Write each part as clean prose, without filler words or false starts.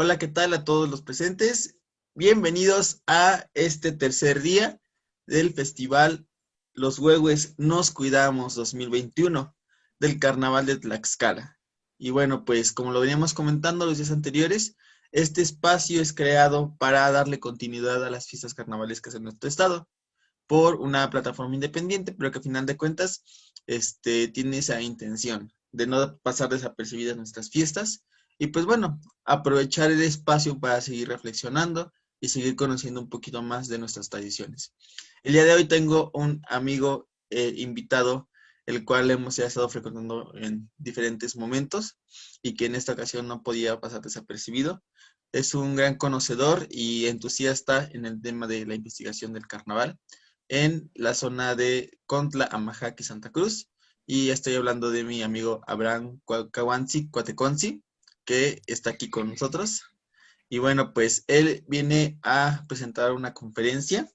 Hola, ¿qué tal a todos los presentes? Bienvenidos a este tercer día del Festival Los Huehues Nos Cuidamos 2021 del Carnaval de Tlaxcala. Y bueno, pues como lo veníamos comentando los días anteriores, este espacio es creado para darle continuidad a las fiestas carnavalescas en nuestro estado por una plataforma independiente, pero que a final de cuentas tiene esa intención de no pasar desapercibidas nuestras fiestas y pues bueno, aprovechar el espacio para seguir reflexionando y seguir conociendo un poquito más de nuestras tradiciones. El día de hoy tengo un amigo invitado, el cual hemos ya estado frecuentando en diferentes momentos y que en esta ocasión no podía pasar desapercibido. Es un gran conocedor y entusiasta en el tema de la investigación del carnaval en la zona de Contla, Amajac y Santa Cruz. Y estoy hablando de mi amigo Abraham Cuateconzi, que está aquí con nosotros. Y bueno, pues él viene a presentar una conferencia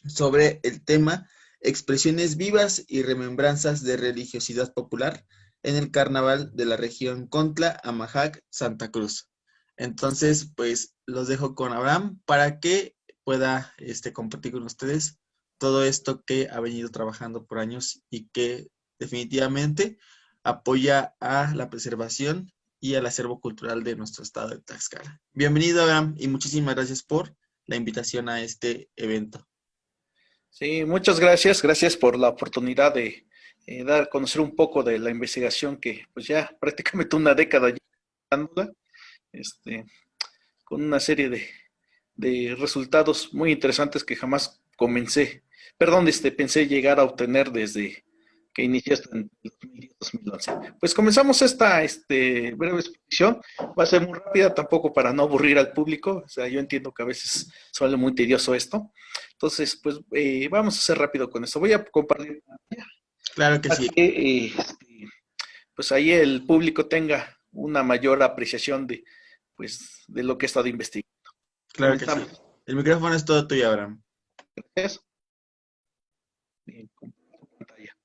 sobre el tema Expresiones vivas y remembranzas de religiosidad popular en el carnaval de la región Contla, Amajac, Santa Cruz. Entonces, pues los dejo con Abraham para que pueda compartir con ustedes todo esto que ha venido trabajando por años y que definitivamente apoya a la preservación y al acervo cultural de nuestro estado de Tlaxcala. Bienvenido, Abraham, y muchísimas gracias por la invitación a este evento. Sí, muchas gracias. Gracias por la oportunidad de dar a conocer un poco de la investigación que pues ya prácticamente una década ya dándola, este, con una serie de resultados muy interesantes que jamás pensé llegar a obtener desde que iniciaste en el 2010-2011. Pues comenzamos esta breve exposición. Va a ser muy rápida, tampoco para no aburrir al público. O sea, yo entiendo que a veces suele muy tedioso esto. Entonces, pues vamos a ser rápido con esto. Voy a compartir Claro que para sí, que pues ahí el público tenga una mayor apreciación pues, de lo que he estado investigando. claro que sí. Comenzamos. El micrófono es todo tuyo, Abraham. Gracias. Bien, comparto pantalla.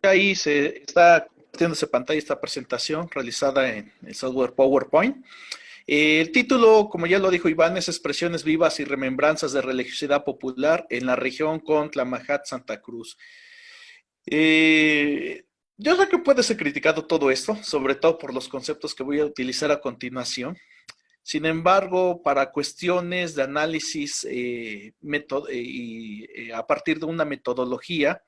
Ahí se está compartiéndose pantalla esta presentación realizada en el software PowerPoint. El título, como ya lo dijo Iván, es Expresiones vivas y remembranzas de religiosidad popular en la región con Tlamajat, Santa Cruz. Yo sé que puede ser criticado todo esto, sobre todo por los conceptos que voy a utilizar a continuación. Sin embargo, para cuestiones de análisis a partir de una metodología,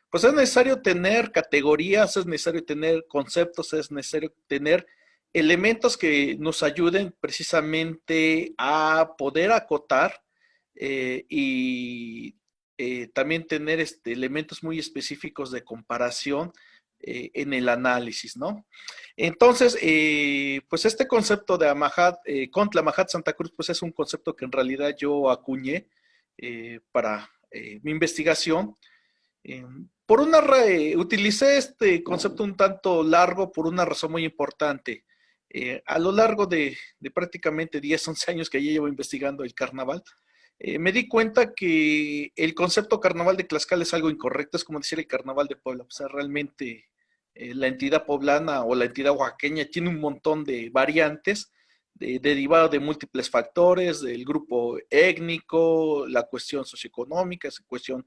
pues es necesario tener categorías, es necesario tener conceptos, es necesario tener elementos que nos ayuden precisamente a poder acotar y también tener elementos muy específicos de comparación en el análisis, ¿no? Entonces, pues este concepto de Amahat, contra Amahat Santa Cruz, pues es un concepto que en realidad yo acuñé para mi investigación. Utilicé este concepto un tanto largo por una razón muy importante. A lo largo de prácticamente 10, 11 años que ya llevo investigando el carnaval, me di cuenta que el concepto carnaval de Tlaxcala es algo incorrecto, es como decir el carnaval de Puebla. O sea, realmente la entidad poblana o la entidad oaxaqueña tiene un montón de variantes derivado de múltiples factores, del grupo étnico, la cuestión socioeconómica, esa cuestión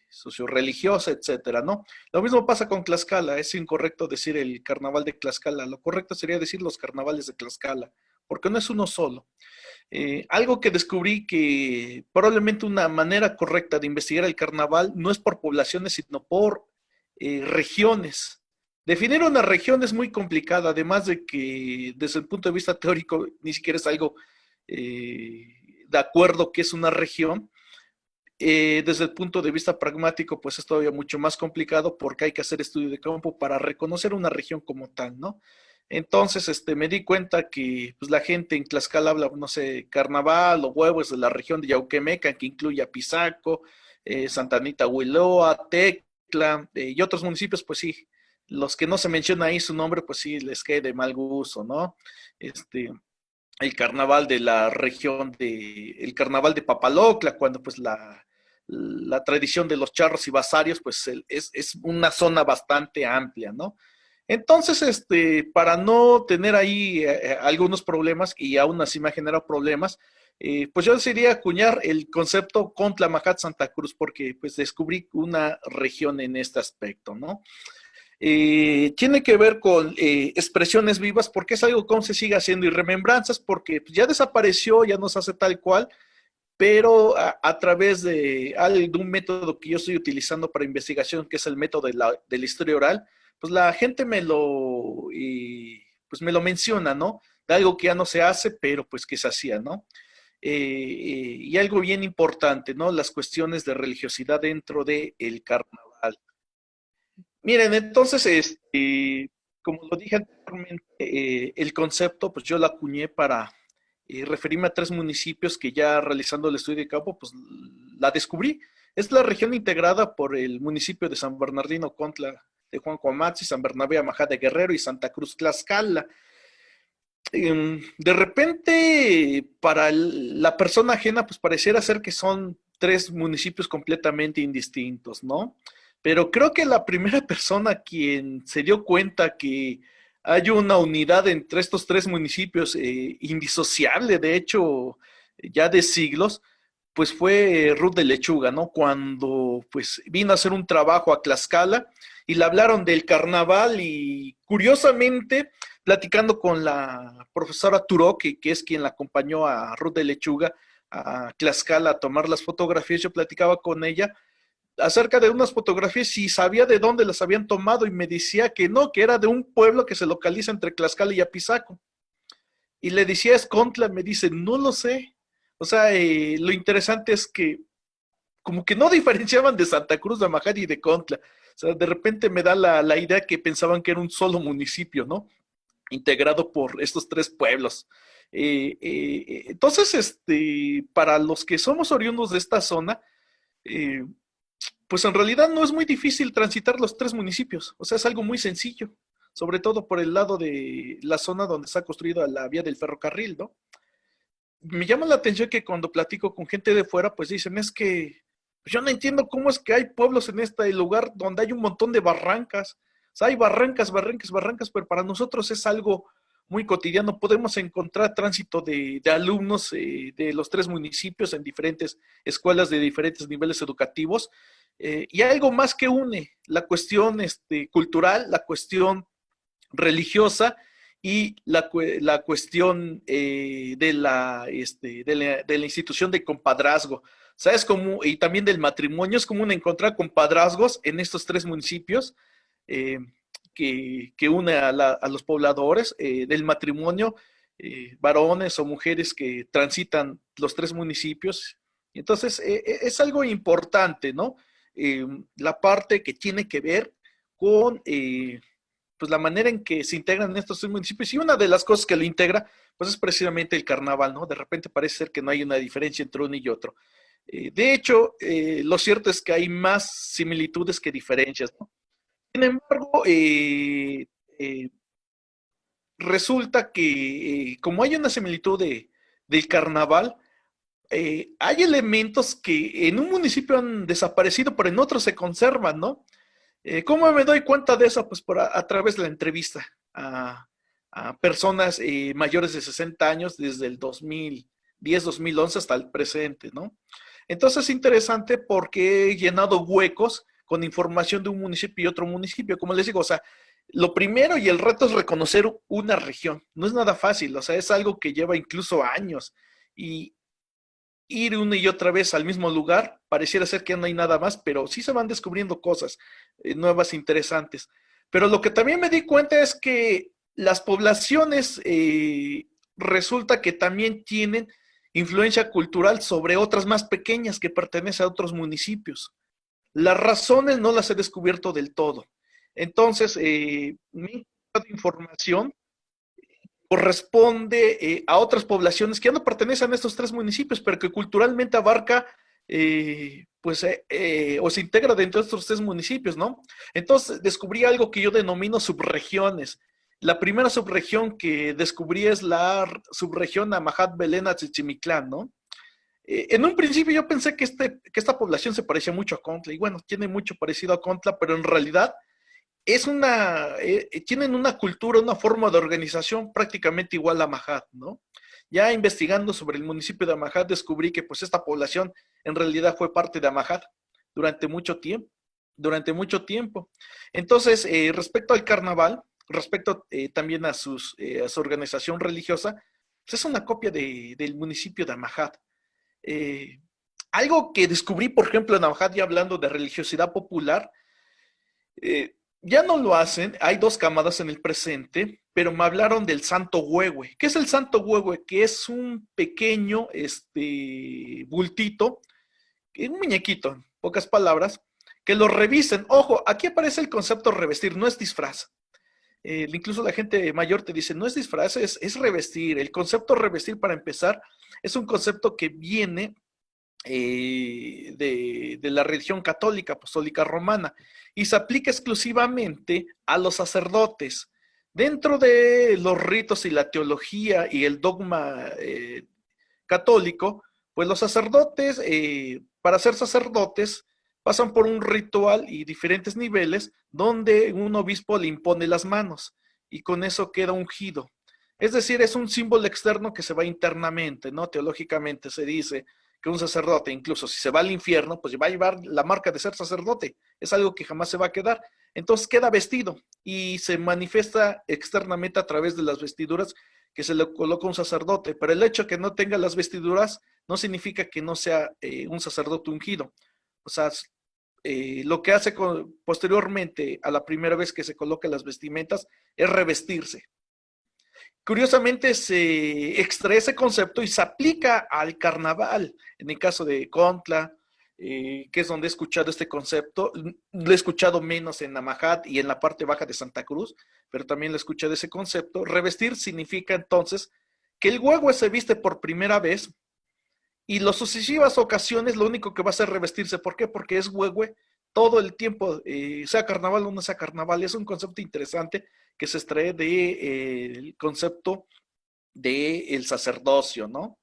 socioreligiosa, etcétera, ¿no? Lo mismo pasa con Tlaxcala, es incorrecto decir el carnaval de Tlaxcala, lo correcto sería decir los carnavales de Tlaxcala, porque no es uno solo. Algo que descubrí que probablemente una manera correcta de investigar el carnaval no es por poblaciones, sino por regiones. Definir una región es muy complicada, además de que desde el punto de vista teórico ni siquiera es algo de acuerdo que es una región. Desde el punto de vista pragmático, pues es todavía mucho más complicado porque hay que hacer estudio de campo para reconocer una región como tal, ¿no? Entonces, me di cuenta que pues, la gente en Tlaxcala habla, no sé, carnaval o huevos de la región de Yauquemecan, que incluye a Pisaco, Santa Anita Huiloa, Tecla y otros municipios, pues sí, los que no se menciona ahí su nombre, pues sí, les quede de mal gusto, ¿no? El carnaval de la región el carnaval de Papalocla, cuando pues la tradición de los charros y basarios, pues es una zona bastante amplia, ¿no? Entonces, para no tener ahí algunos problemas, y aún así me ha generado problemas, pues yo decidí acuñar el concepto Contla-Majat Santa Cruz, porque pues descubrí una región en este aspecto, ¿no? Tiene que ver con expresiones vivas, porque es algo que aún se sigue haciendo, y remembranzas, porque pues, ya desapareció, ya no se hace tal cual, pero a través de un método que yo estoy utilizando para investigación, que es el método de la historia oral, pues la gente pues me lo menciona, ¿no? De algo que ya no se hace, pero pues que se hacía, ¿no? Y algo bien importante, ¿no? Las cuestiones de religiosidad dentro del carnaval. Miren, entonces, como lo dije anteriormente, el concepto, pues yo lo acuñé para referirme a tres municipios que ya realizando el estudio de campo, pues la descubrí. Es la región integrada por el municipio de San Bernardino Contla de Juan Coamatzi, San Bernabé Amajá de Guerrero y Santa Cruz Tlaxcala. De repente, para la persona ajena, pues pareciera ser que son tres municipios completamente indistintos, ¿no? Pero creo que la primera persona quien se dio cuenta que hay una unidad entre estos tres municipios, indisociable, de hecho, ya de siglos, pues fue Ruth de Lechuga, ¿no? Cuando pues vino a hacer un trabajo a Tlaxcala y le hablaron del carnaval y curiosamente, platicando con la profesora Turó, que es quien la acompañó a Ruth de Lechuga a Tlaxcala a tomar las fotografías, yo platicaba con ella acerca de unas fotografías y sabía de dónde las habían tomado y me decía que no, que era de un pueblo que se localiza entre Tlaxcala y Apizaco. Y le decía Escontla, me dice, no lo sé. O sea, lo interesante es que como que no diferenciaban de Santa Cruz de Amajad y de Contla. O sea, de repente me da la idea que pensaban que era un solo municipio, ¿no? Integrado por estos tres pueblos. Entonces, para los que somos oriundos de esta zona, eh, pues en realidad no es muy difícil transitar los tres municipios, o sea, es algo muy sencillo, sobre todo por el lado de la zona donde está construida la vía del ferrocarril, ¿no? Me llama la atención que cuando platico con gente de fuera, pues dicen, es que pues yo no entiendo cómo es que hay pueblos en este lugar donde hay un montón de barrancas. O sea, hay barrancas, barrancas, barrancas, pero para nosotros es algo muy cotidiano. Podemos encontrar tránsito de alumnos de los tres municipios en diferentes escuelas de diferentes niveles educativos. Y hay algo más que une la cuestión cultural, la cuestión religiosa y la cuestión de la institución de compadrazgo. ¿Sabes cómo? Y también del matrimonio. Es común encontrar compadrazgos en estos tres municipios eh, que une a los pobladores del matrimonio, varones o mujeres que transitan los tres municipios. Entonces, es algo importante, ¿no? La parte que tiene que ver con pues la manera en que se integran estos tres municipios. Y una de las cosas que lo integra, pues es precisamente el carnaval, ¿no? De repente parece ser que no hay una diferencia entre uno y otro. De hecho, lo cierto es que hay más similitudes que diferencias, ¿no? Sin embargo, resulta que como hay una similitud del carnaval, hay elementos que en un municipio han desaparecido, pero en otros se conservan, ¿no? ¿Cómo me doy cuenta de eso? Pues a través de la entrevista a personas mayores de 60 años desde el 2010, 2011 hasta el presente, ¿no? Entonces es interesante porque he llenado huecos con información de un municipio y otro municipio. Como les digo, o sea, lo primero y el reto es reconocer una región. No es nada fácil, o sea, es algo que lleva incluso años. Y ir una y otra vez al mismo lugar, pareciera ser que no hay nada más, pero sí se van descubriendo cosas nuevas, interesantes. Pero lo que también me di cuenta es que las poblaciones resulta que también tienen influencia cultural sobre otras más pequeñas que pertenecen a otros municipios. Las razones no las he descubierto del todo. Entonces, mi información corresponde a otras poblaciones que ya no pertenecen a estos tres municipios, pero que culturalmente abarca, o se integra dentro de estos tres municipios, ¿no? Entonces descubrí algo que yo denomino subregiones. La primera subregión que descubrí es la subregión Amajat Belén Achichimitlán, ¿no? En un principio yo pensé que esta población se parecía mucho a Contla, y bueno, tiene mucho parecido a Contla, pero en realidad tienen una cultura, una forma de organización prácticamente igual a Amajad, ¿no? Ya investigando sobre el municipio de Amajad descubrí que pues esta población en realidad fue parte de Amajad durante mucho tiempo, Entonces, respecto al carnaval, respecto también a su organización religiosa, pues es una copia del municipio de Amajad. Eh, Algo que descubrí, por ejemplo, en Amajad, ya hablando de religiosidad popular, ya no lo hacen, hay dos camadas en el presente, pero me hablaron del Santo Huehue. ¿Qué es el Santo Huehue? Que es un pequeño bultito, un muñequito, en pocas palabras, que lo revisen. Ojo, aquí aparece el concepto revestir, no es disfraz. Incluso la gente mayor te dice, no es disfraz, es revestir. El concepto revestir, para empezar, es un concepto que viene de la religión católica, apostólica romana, y se aplica exclusivamente a los sacerdotes. Dentro de los ritos y la teología y el dogma católico, pues los sacerdotes, para ser sacerdotes, pasan por un ritual y diferentes niveles donde un obispo le impone las manos y con eso queda ungido. Es decir, es un símbolo externo que se va internamente, ¿no? Teológicamente se dice que un sacerdote, incluso si se va al infierno, pues va a llevar la marca de ser sacerdote. Es algo que jamás se va a quedar. Entonces queda vestido y se manifiesta externamente a través de las vestiduras que se le coloca a un sacerdote. Pero el hecho de que no tenga las vestiduras no significa que no sea un sacerdote ungido. O sea, lo que hace posteriormente a la primera vez que se coloca las vestimentas es revestirse. Curiosamente se extrae ese concepto y se aplica al carnaval. En el caso de Contla, que es donde he escuchado este concepto, lo he escuchado menos en Amajad y en la parte baja de Santa Cruz, pero también lo he escuchado ese concepto. Revestir significa entonces que el huehue se viste por primera vez y las sucesivas ocasiones lo único que va a hacer es revestirse. ¿Por qué? Porque es huehue todo el tiempo, sea carnaval o no sea carnaval. Es un concepto interesante que se extrae del concepto del sacerdocio, ¿no?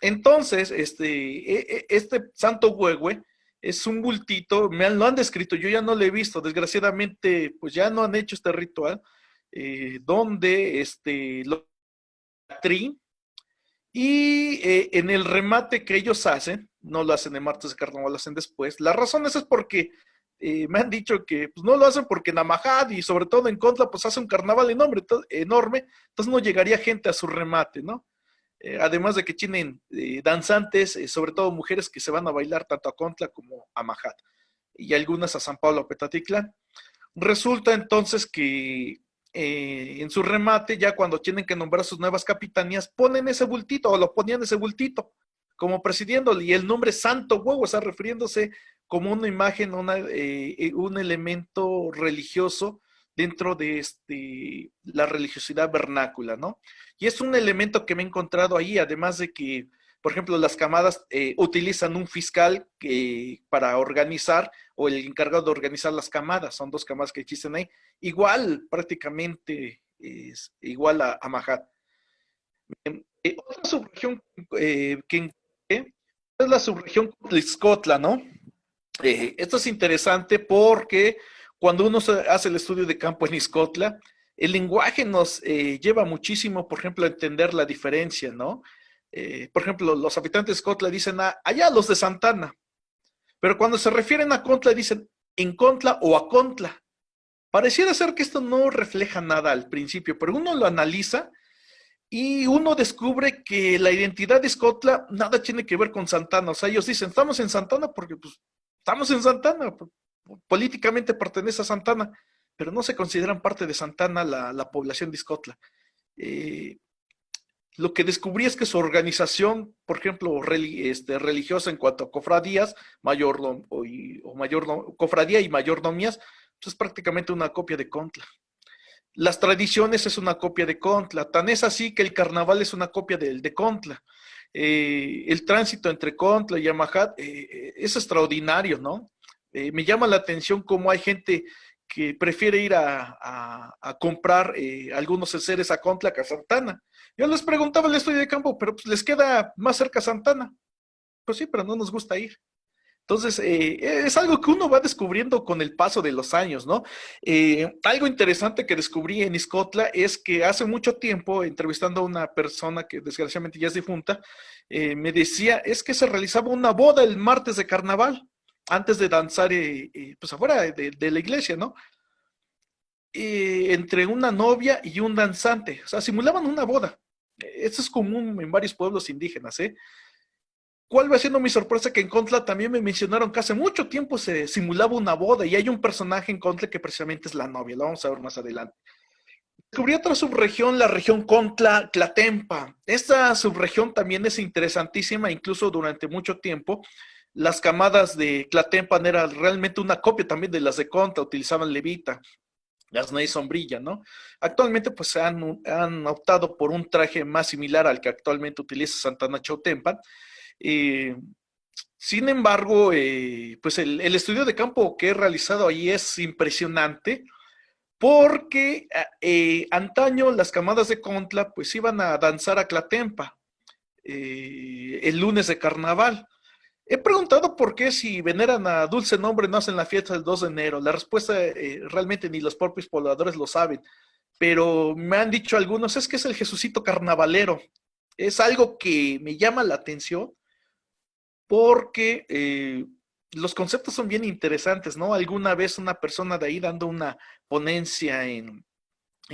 Entonces, este santo huehue es un bultito, lo han descrito, yo ya no lo he visto, desgraciadamente, pues ya no han hecho este ritual, donde lo tri, y en el remate que ellos hacen, no lo hacen en martes de carnaval, lo hacen después. La razón es porque me han dicho que pues, no lo hacen porque en Amajad y sobre todo en Contla pues hace un carnaval enorme, entonces no llegaría gente a su remate, ¿no? Además de que tienen danzantes, sobre todo mujeres que se van a bailar tanto a Contla como a Amajad y algunas a San Pablo, a Petatitlán. Resulta entonces que en su remate, ya cuando tienen que nombrar sus nuevas capitanías, ponen ese bultito, o lo ponían ese bultito, como presidiéndole, y el nombre Santo Huehue está refiriéndose como una imagen, un elemento religioso dentro de la religiosidad vernácula, ¿no? Y es un elemento que me he encontrado ahí, además de que, por ejemplo, las camadas utilizan un fiscal para organizar, o el encargado de organizar las camadas, son dos camadas que existen ahí, igual, prácticamente es igual a Amajad. Otra subregión que encontré es la subregión Tlixcotla, ¿no? Esto es interesante porque cuando uno hace el estudio de campo en Ixcotla, el lenguaje nos lleva muchísimo, por ejemplo, a entender la diferencia, ¿no? Por ejemplo, los habitantes de Ixcotla dicen allá los de Santana, pero cuando se refieren a Contla dicen en Contla o a Contla. Pareciera ser que esto no refleja nada al principio, pero uno lo analiza y uno descubre que la identidad de Ixcotla nada tiene que ver con Santana. O sea, ellos dicen, estamos en Santana porque pues, estamos en Santana, políticamente pertenece a Santana, pero no se consideran parte de Santana la población de Ixcotla. Lo que descubrí es que su organización, por ejemplo, religiosa en cuanto a cofradías, cofradía y mayordomías, pues es prácticamente una copia de Contla. Las tradiciones es una copia de Contla, tan es así que el carnaval es una copia de Contla. El tránsito entre Contla y Amajad es extraordinario, ¿no? Me llama la atención cómo hay gente que prefiere ir a comprar algunos enseres a Contla que a Santana. Yo les preguntaba el estudio de campo, pero pues les queda más cerca Santana. pues sí, pero no nos gusta ir. Entonces, es algo que uno va descubriendo con el paso de los años, ¿no? Algo interesante que descubrí en Iscotla es que hace mucho tiempo, entrevistando a una persona que desgraciadamente ya es difunta, me decía, es que se realizaba una boda el martes de carnaval, antes de danzar, pues afuera de la iglesia, ¿no? Entre una novia y un danzante, o sea, simulaban una boda. Eso es común en varios pueblos indígenas, ¿eh? ¿Cuál va siendo mi sorpresa? Que en Contla también me mencionaron que hace mucho tiempo se simulaba una boda y hay un personaje en Contla que precisamente es la novia, lo vamos a ver más adelante. Descubrí otra subregión, la región Contla Tlatempa. Esta subregión también es interesantísima, incluso durante mucho tiempo. Las camadas de Tlatempan eran realmente una copia también de las de Contla, utilizaban levita, gasna y sombrilla, ¿no? Actualmente pues han optado por un traje más similar al que actualmente utiliza Santana Chautempan. Eh, Sin embargo, pues el estudio de campo que he realizado ahí es impresionante porque antaño las camadas de Contla pues iban a danzar a Tlatempa el lunes de carnaval. He preguntado por qué si veneran a Dulce Nombre no hacen la fiesta del 2 de enero. La respuesta realmente ni los propios pobladores lo saben, pero me han dicho algunos, es que es el Jesucito carnavalero. Es algo que me llama la atención porque los conceptos son bien interesantes, ¿no? Alguna vez una persona de ahí dando una ponencia en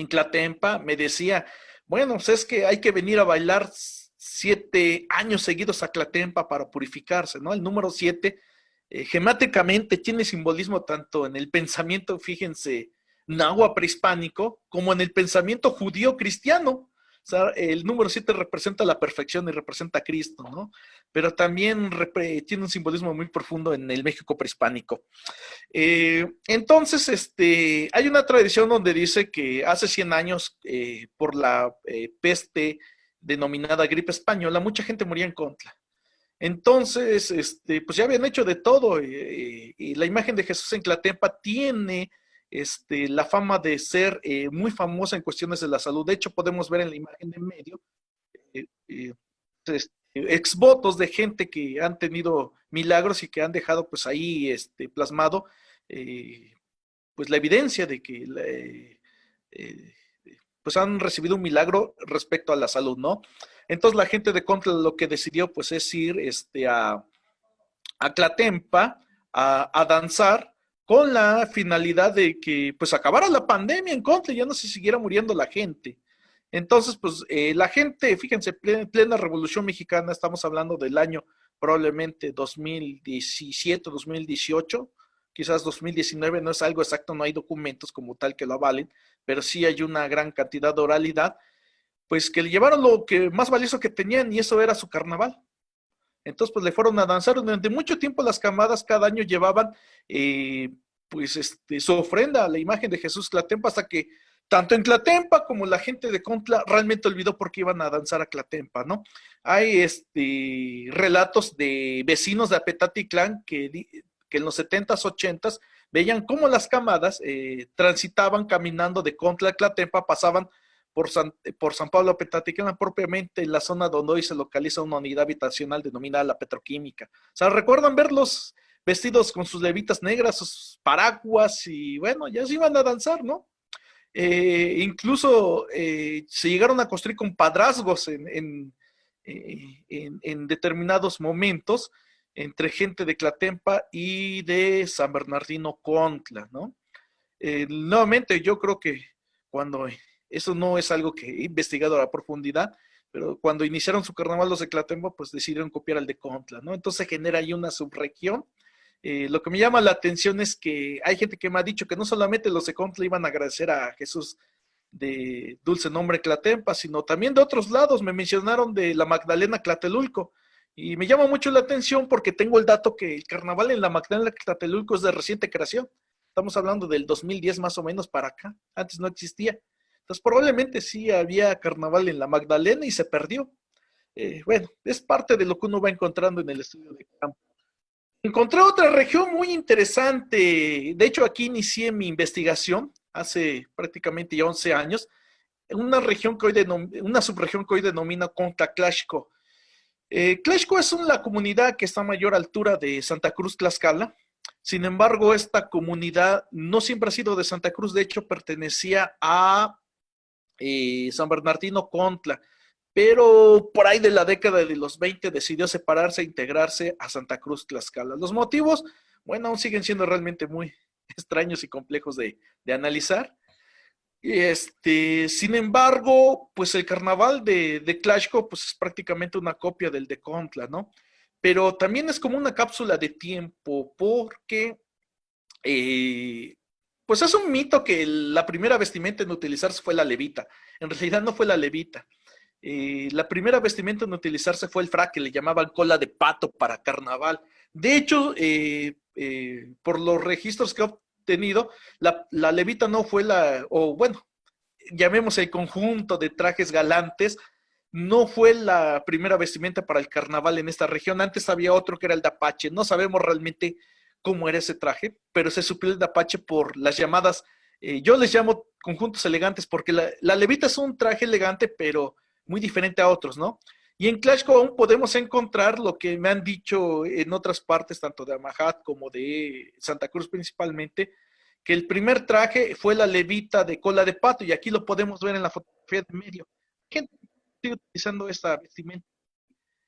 Tlatempa me decía, bueno, pues es que hay que venir a bailar 7 años seguidos a Tlatempa para purificarse, ¿no? El número 7 gemátricamente tiene simbolismo tanto en el pensamiento, fíjense, náhuatl prehispánico, como en el pensamiento judío cristiano. O sea, el número 7 representa la perfección y representa a Cristo, ¿no? Pero también tiene un simbolismo muy profundo en el México prehispánico. Entonces, hay una tradición donde dice que hace 100 años, por la peste denominada gripe española, mucha gente moría en Contla. Entonces, pues ya habían hecho de todo, y la imagen de Jesús en Tlatempa tiene la fama de ser muy famosa en cuestiones de la salud. De hecho, podemos ver en la imagen de en medio eh, eh, exvotos de gente que han tenido milagros y que han dejado pues ahí plasmado eh, pues la evidencia de que eh, pues han recibido un milagro respecto a la salud, ¿no? Entonces la gente de Contra lo que decidió pues es ir a Tlatempa a danzar con la finalidad de que pues acabara la pandemia en Contra y ya no se siguiera muriendo la gente. Entonces, pues la gente, fíjense, plena Revolución Mexicana, estamos hablando del año probablemente 2017, 2018, quizás 2019, no es algo exacto, no hay documentos como tal que lo avalen, pero sí hay una gran cantidad de oralidad, pues que le llevaron lo que más valioso que tenían y eso era su carnaval. Entonces, pues le fueron a danzar. Durante mucho tiempo las camadas cada año llevaban pues su ofrenda a la imagen de Jesús Tlatempa hasta que tanto en Tlatempa como la gente de Contla realmente olvidó por qué iban a danzar a Tlatempa, ¿no? Hay relatos de vecinos de Apetatitlán que en los 70s, 80s veían cómo las camadas transitaban caminando de Contla a Tlatempa, pasaban por San Pablo Apetatitlán, propiamente en la zona donde hoy se localiza una unidad habitacional denominada la petroquímica. O sea, recuerdan verlos vestidos con sus levitas negras, sus paraguas y bueno, ya se iban a danzar, ¿no? Incluso se llegaron a construir con padrazgos en determinados momentos entre gente de Tlatempa y de San Bernardino Contla, ¿no? Nuevamente, yo creo que cuando eso no es algo que he investigado a profundidad, pero cuando iniciaron su carnaval los de Tlatempa, pues decidieron copiar al de Contla, ¿no? Entonces genera ahí una subregión. Lo que me llama la atención es que hay gente que me ha dicho que no solamente los de Contla iban a agradecer a Jesús de Dulce Nombre Tlatempa, sino también de otros lados. Me mencionaron de la Magdalena Tlatelulco. Y me llama mucho la atención porque tengo el dato que el carnaval en la Magdalena Tlatelulco es de reciente creación. Estamos hablando del 2010 más o menos para acá. Antes no existía. Entonces probablemente sí había carnaval en la Magdalena y se perdió. Bueno, es parte de lo que uno va encontrando en el estudio de campo. Encontré otra región muy interesante. De hecho, aquí inicié mi investigación hace prácticamente ya 11 años. Una región que hoy una subregión que hoy denomina Contla Claxico. Tlaxco es la comunidad que está a mayor altura de Santa Cruz, Tlaxcala. Sin embargo, esta comunidad no siempre ha sido de Santa Cruz, de hecho pertenecía a San Bernardino Contla, pero por ahí de la década de los 20 decidió separarse e integrarse a Santa Cruz, Tlaxcala. Los motivos, bueno, aún siguen siendo realmente muy extraños y complejos de analizar. Sin embargo, pues el carnaval de Tlaxco pues es prácticamente una copia del de Contla, ¿no? Pero también es como una cápsula de tiempo porque eh, pues es un mito que la primera vestimenta en utilizarse fue la levita. En realidad no fue la levita. La primera vestimenta en utilizarse fue el frac, que le llamaban cola de pato para carnaval. De hecho, por los registros que he obtenido, la levita no fue o bueno, llamemos el conjunto de trajes galantes, no fue la primera vestimenta para el carnaval en esta región. Antes había otro que era el de Apache. No sabemos realmente cómo era ese traje, pero se suplió el de Apache por las llamadas, yo les llamo conjuntos elegantes, porque la levita es un traje elegante, pero muy diferente a otros, ¿no? Y en Tlaxco aún podemos encontrar lo que me han dicho en otras partes, tanto de Amajat como de Santa Cruz principalmente, que el primer traje fue la levita de cola de pato, y aquí lo podemos ver en la fotografía de medio. Gente sigue utilizando esta vestimenta,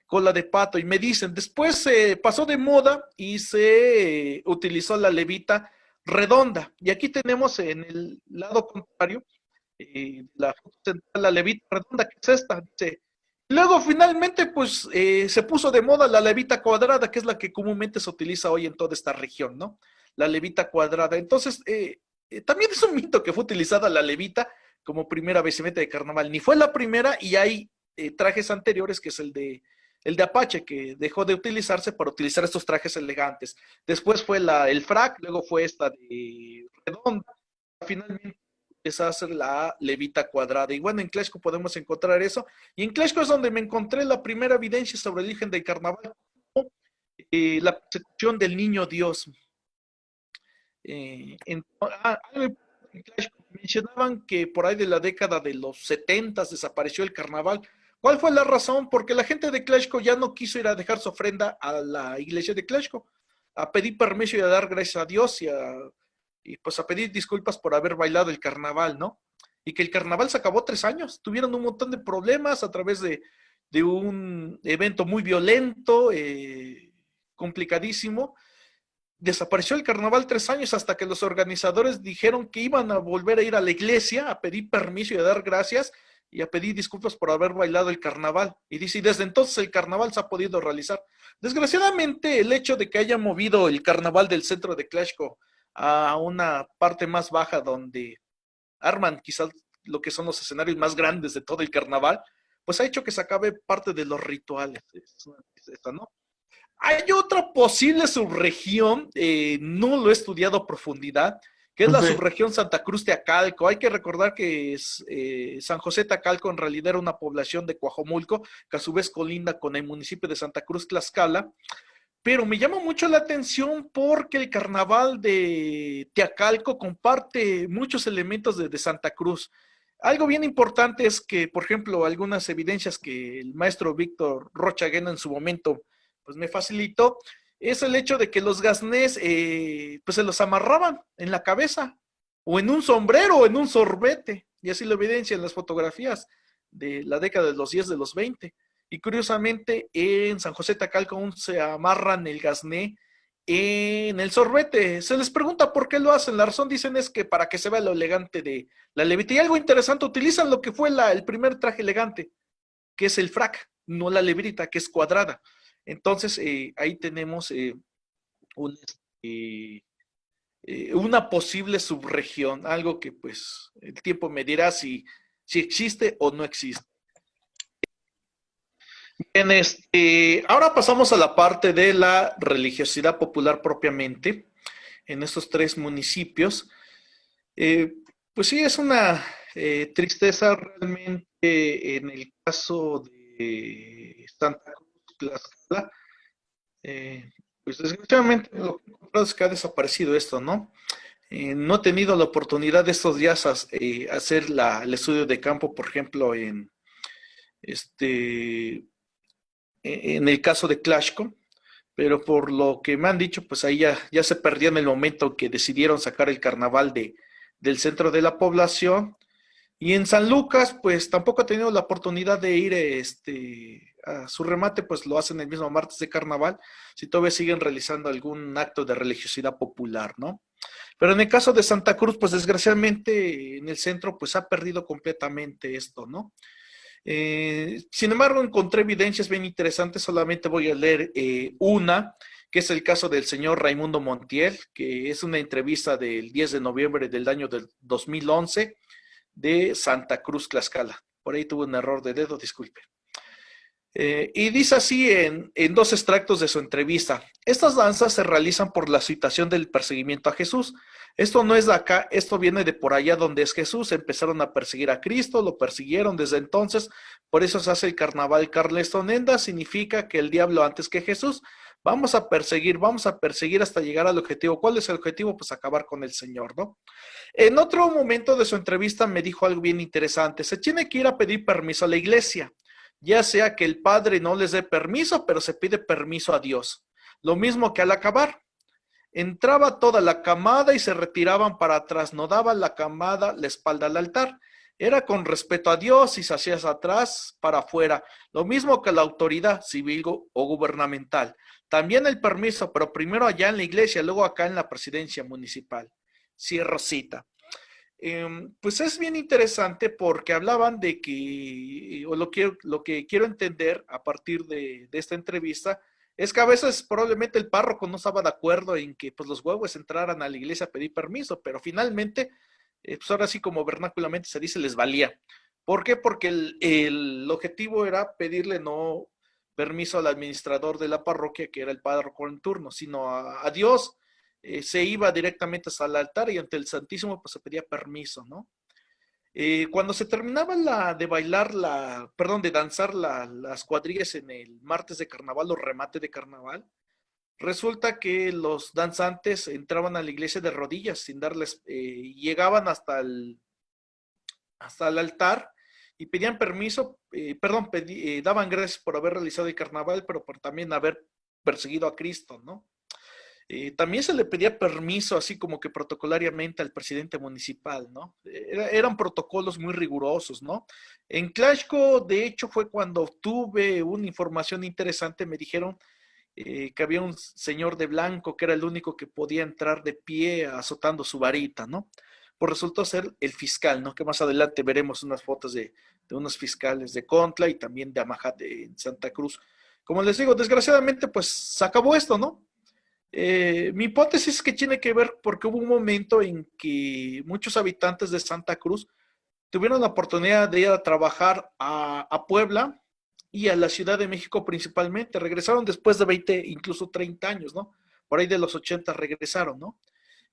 cola de pato, y me dicen, después se pasó de moda y se utilizó la levita redonda. Y aquí tenemos en el lado contrario, la foto central, la levita redonda, que es esta, dice. Luego finalmente pues se puso de moda la levita cuadrada, que es la que comúnmente se utiliza hoy en toda esta región, ¿no? La levita cuadrada. Entonces, también es un mito que fue utilizada la levita como primera vestimenta de carnaval. Ni fue la primera, y hay trajes anteriores, que es el de Apache, que dejó de utilizarse para utilizar estos trajes elegantes. Después fue el frac, luego fue esta de redonda, finalmente empieza a hacer la levita cuadrada. Y bueno, en Tlaxco podemos encontrar eso. Y en Tlaxco es donde me encontré la primera evidencia sobre el origen del carnaval, la persecución del niño Dios. Mencionaban que por ahí de la década de los 70 desapareció el carnaval. ¿Cuál fue la razón? Porque la gente de Tlaxco ya no quiso ir a dejar su ofrenda a la iglesia de Tlaxco, a pedir permiso y a dar gracias a Dios y pues a pedir disculpas por haber bailado el carnaval, ¿no? Y que el carnaval se acabó 3 años. Tuvieron un montón de problemas a través de un evento muy violento, complicadísimo. Desapareció el carnaval 3 años hasta que los organizadores dijeron que iban a volver a ir a la iglesia a pedir permiso y a dar gracias y a pedir disculpas por haber bailado el carnaval. Y dice, y desde entonces el carnaval se ha podido realizar. Desgraciadamente, el hecho de que haya movido el carnaval del centro de Tlaxco a una parte más baja donde arman quizás lo que son los escenarios más grandes de todo el carnaval, pues ha hecho que se acabe parte de los rituales. ¿No? Hay otra posible subregión, no lo he estudiado a profundidad, que es la subregión Santa Cruz de Acalco. Hay que recordar que San José Tacalco en realidad era una población de Coajomulco, que a su vez colinda con el municipio de Santa Cruz Tlaxcala, pero me llama mucho la atención porque el carnaval de Teacalco comparte muchos elementos de Santa Cruz. Algo bien importante es que, por ejemplo, algunas evidencias que el maestro Víctor Rochaguena en su momento pues me facilitó, es el hecho de que los gaznés pues se los amarraban en la cabeza, o en un sombrero, o en un sorbete, y así lo evidencian las fotografías de la década de los 10 de los 20. Y curiosamente en San José Tacalco aún se amarran el gazné en el sorbete. Se les pregunta por qué lo hacen. La razón, dicen, es que para que se vea lo elegante de la levita. Y algo interesante, utilizan lo que fue el primer traje elegante, que es el frac, no la lebrita, que es cuadrada. Entonces, ahí tenemos una posible subregión, algo que pues el tiempo me dirá si existe o no existe. Bien, ahora pasamos a la parte de la religiosidad popular propiamente en estos 3 municipios. Pues sí, es una tristeza realmente en el caso de Santa Cruz, Tlaxcala. Pues desgraciadamente lo que he encontrado es que ha desaparecido esto, ¿no? No he tenido la oportunidad de estos días hacer el estudio de campo, por ejemplo, en en el caso de Clashco, pero por lo que me han dicho, pues ahí ya se perdió en el momento que decidieron sacar el carnaval del centro de la población. Y en San Lucas, pues tampoco he tenido la oportunidad de ir a su remate, pues lo hacen el mismo martes de carnaval, si todavía siguen realizando algún acto de religiosidad popular, ¿no? Pero en el caso de Santa Cruz, pues desgraciadamente en el centro, pues ha perdido completamente esto, ¿no? Sin embargo, encontré evidencias bien interesantes, solamente voy a leer una, que es el caso del señor Raimundo Montiel, que es una entrevista del 10 de noviembre del año del 2011 de Santa Cruz, Tlaxcala. Por ahí tuve un error de dedo, disculpe. Y dice así en dos extractos de su entrevista: estas danzas se realizan por la situación del perseguimiento a Jesús. Esto no es de acá, esto viene de por allá donde es Jesús. Empezaron a perseguir a Cristo, lo persiguieron desde entonces, por eso se hace el carnaval carlestonenda, significa que el diablo antes que Jesús. Vamos a perseguir hasta llegar al objetivo. ¿Cuál es el objetivo? Pues acabar con el Señor, ¿no? En otro momento de su entrevista me dijo algo bien interesante: se tiene que ir a pedir permiso a la iglesia, ya sea que el padre no les dé permiso, pero se pide permiso a Dios. Lo mismo que al acabar. Entraba toda la camada y se retiraban para atrás, no daban la camada la espalda al altar. Era con respeto a Dios y se hacía hacia atrás para afuera. Lo mismo que la autoridad civil o gubernamental. También el permiso, pero primero allá en la iglesia, luego acá en la presidencia municipal. Cierro cita. Pues es bien interesante porque hablaban de que, o lo que quiero entender a partir de esta entrevista, es que a veces probablemente el párroco no estaba de acuerdo en que pues, los huevos entraran a la iglesia a pedir permiso, pero finalmente, pues ahora sí como vernáculamente se dice, les valía. ¿Por qué? Porque el objetivo era pedirle no permiso al administrador de la parroquia, que era el párroco en turno, sino a Dios. Se iba directamente hasta el altar y ante el Santísimo pues se pedía permiso, ¿no? Cuando se terminaba de danzar las cuadrillas en el martes de carnaval o remate de carnaval, resulta que los danzantes entraban a la iglesia de rodillas sin darles, llegaban hasta el altar y pedían permiso, daban gracias por haber realizado el carnaval, pero por también haber perseguido a Cristo, ¿no? También se le pedía permiso, así como que protocolariamente al presidente municipal, ¿no? Eran protocolos muy rigurosos, ¿no? En Clashco, de hecho, fue cuando obtuve una información interesante. Me dijeron que había un señor de blanco que era el único que podía entrar de pie azotando su varita, ¿no? Pues resultó ser el fiscal, ¿no? Que más adelante veremos unas fotos de unos fiscales de Contla y también de Amajat de Santa Cruz. Como les digo, desgraciadamente, pues se acabó esto, ¿no? Mi hipótesis es que tiene que ver porque hubo un momento en que muchos habitantes de Santa Cruz tuvieron la oportunidad de ir a trabajar a Puebla y a la Ciudad de México principalmente. Regresaron después de 20, incluso 30 años, ¿no? Por ahí de los 80 regresaron, ¿no?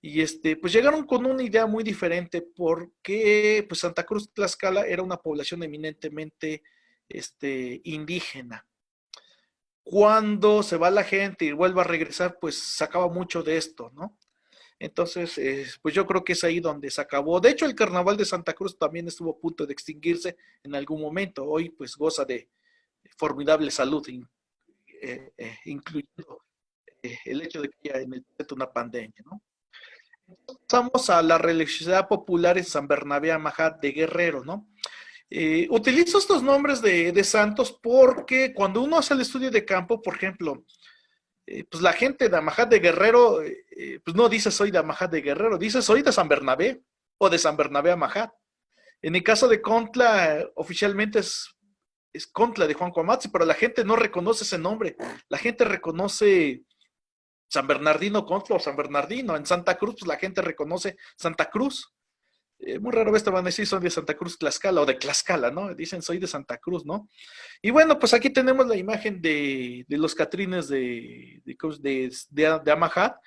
Y pues llegaron con una idea muy diferente porque pues Santa Cruz Tlaxcala era una población eminentemente indígena. Cuando se va la gente y vuelve a regresar, pues se acaba mucho de esto, ¿no? Entonces, pues yo creo que es ahí donde se acabó. De hecho, el carnaval de Santa Cruz también estuvo a punto de extinguirse en algún momento. Hoy, pues goza de formidable salud, incluyendo el hecho de que haya en el momento una pandemia, ¿no? Pasamos a la religiosidad popular en San Bernabé Amajat de Guerrero, ¿no? Utilizo estos nombres de santos porque cuando uno hace el estudio de campo, por ejemplo, pues la gente de Amajat de Guerrero, pues no dice soy de Amajat de Guerrero, dice soy de San Bernabé o de San Bernabé Amajat. En el caso de Contla, oficialmente es Contla de Juan Coamatzi, pero la gente no reconoce ese nombre. La gente reconoce San Bernardino Contla o San Bernardino. En Santa Cruz, pues la gente reconoce Santa Cruz. Muy raro vez te van a decir son de Santa Cruz Tlaxcala o de Tlaxcala, ¿no? Dicen soy de Santa Cruz, ¿no? Y bueno, pues aquí tenemos la imagen de los catrines de Amajat.